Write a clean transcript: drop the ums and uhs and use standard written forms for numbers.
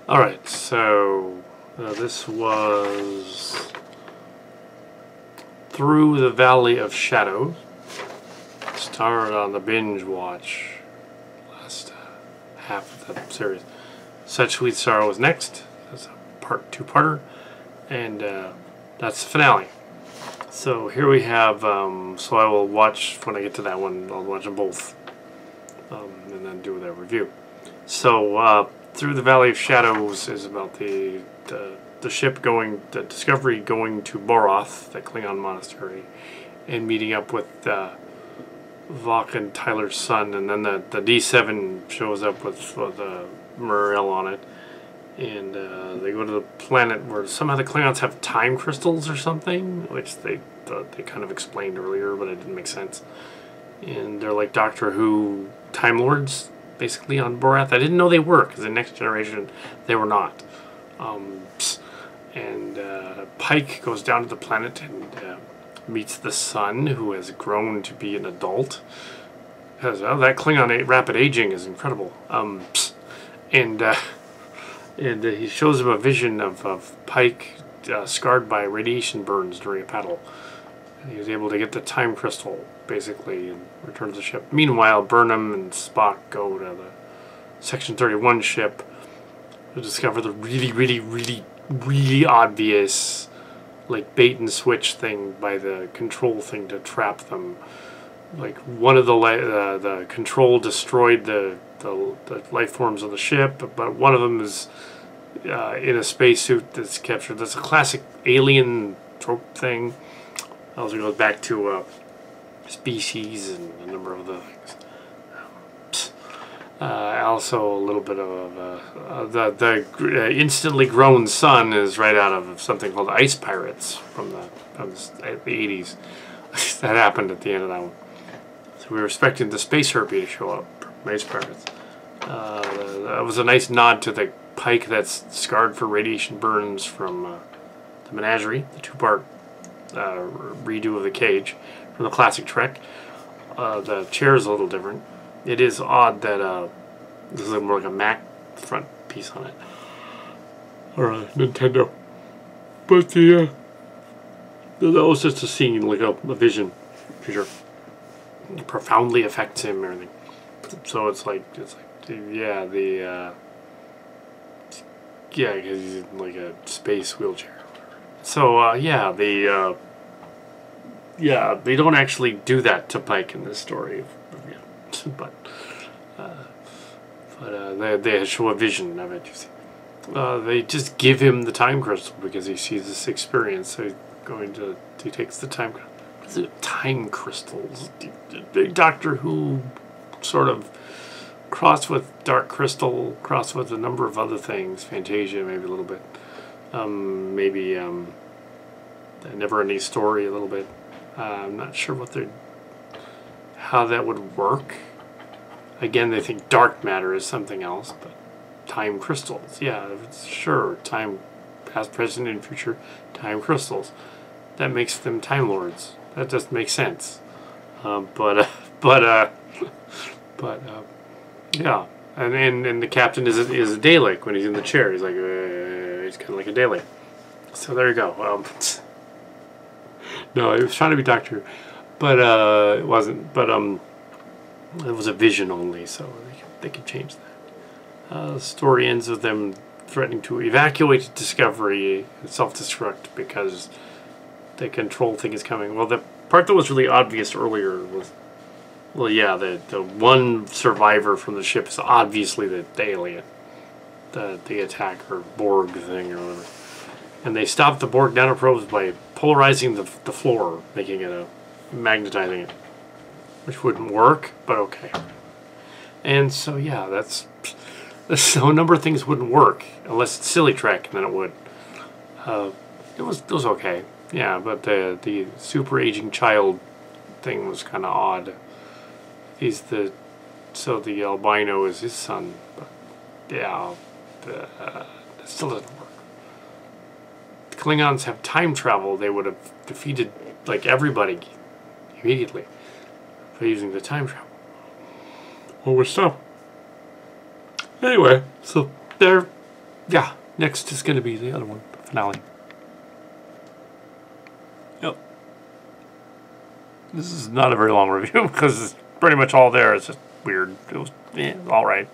Alright, so this was Through the Valley of Shadows. Started on the Binge watch last half of the series. Such Sweet Sorrow was next. That's a two-parter. And that's the finale. So here we have, so I will watch, when I get to that one, I'll watch them both. And then do their review. So, Through the Valley of Shadows is about the ship going, the Discovery going to Borath, the Klingon monastery, and meeting up with Vok and Tyler's son, and then the D7 shows up with Muriel on it, and they go to the planet where somehow the Klingons have time crystals or something, which they kind of explained earlier, but it didn't make sense. And they're like Doctor Who Time Lords, basically, on Borath. I didn't know they were, because in Next Generation they were not. Pike goes down to the planet and meets the son, who has grown to be an adult. Because that Klingon rapid aging is incredible. And he shows him a vision of Pike scarred by radiation burns during a battle. And he was able to get the time crystal, basically, and return to the ship. Meanwhile, Burnham and Spock go to the Section 31 ship to discover the really obvious, like, bait and switch thing by the control thing to trap them. Like, one of the control destroyed the life forms of the ship, but one of them is in a spacesuit that's captured. That's a classic alien trope thing. Also goes back to Species and a number of other things. Also, a little bit of the instantly grown son is right out of something called Ice Pirates from the 80s. That happened at the end of that one. So we were expecting the Space Herpy to show up from Ice Pirates. That was a nice nod to the Pike that's scarred for radiation burns from the Menagerie, the two-part redo of the cage from the classic Trek. The chair is a little different. It is odd that this is more like a Mac front piece on it, or a Nintendo. But that was just a scene, like a vision, for sure. It profoundly affects him and everything. So it's like yeah, yeah, because he's in like a space wheelchair. So yeah, they don't actually do that to Pike in this story, but they show a vision of it. You see, they just give him the time crystal because he sees this experience. So he takes the time. What is it? Time crystals. Doctor Who sort of crossed with Dark Crystal, crossed with a number of other things. Fantasia, maybe a little bit. Maybe the Never-Ending Story a little bit. I'm not sure how that would work. Again, they think dark matter is something else, but time crystals, yeah, sure. Time, past, present, and future time crystals. That makes them Time Lords. That just makes sense. Yeah, and the captain is a Dalek when he's in the chair. He's like he's kind of like a Dalek. So there you go. No, he was trying to be Doctor, but it wasn't. But it was a vision only, so they could change that. The story ends with them threatening to evacuate Discovery and self-destruct because the control thing is coming. Well, the part that was really obvious earlier was, well, yeah, the one survivor from the ship is obviously the alien, the attacker Borg thing or whatever. And they stopped the Borg nanoprobes by polarizing the floor, making it magnetizing it, which wouldn't work, but okay. And so yeah, so a number of things wouldn't work unless it's silly Trek, and then it would. It was okay, yeah, but the super aging child thing was kind of odd. So the albino is his son, but yeah, it still doesn't work. If the Klingons have time travel, they would have defeated like everybody immediately by using the time travel. Well, we're stuck. Anyway, so they're Yeah, next is going to be the other one, the finale. Yep. This is not a very long review because it's pretty much all there. It's just weird. It was all right.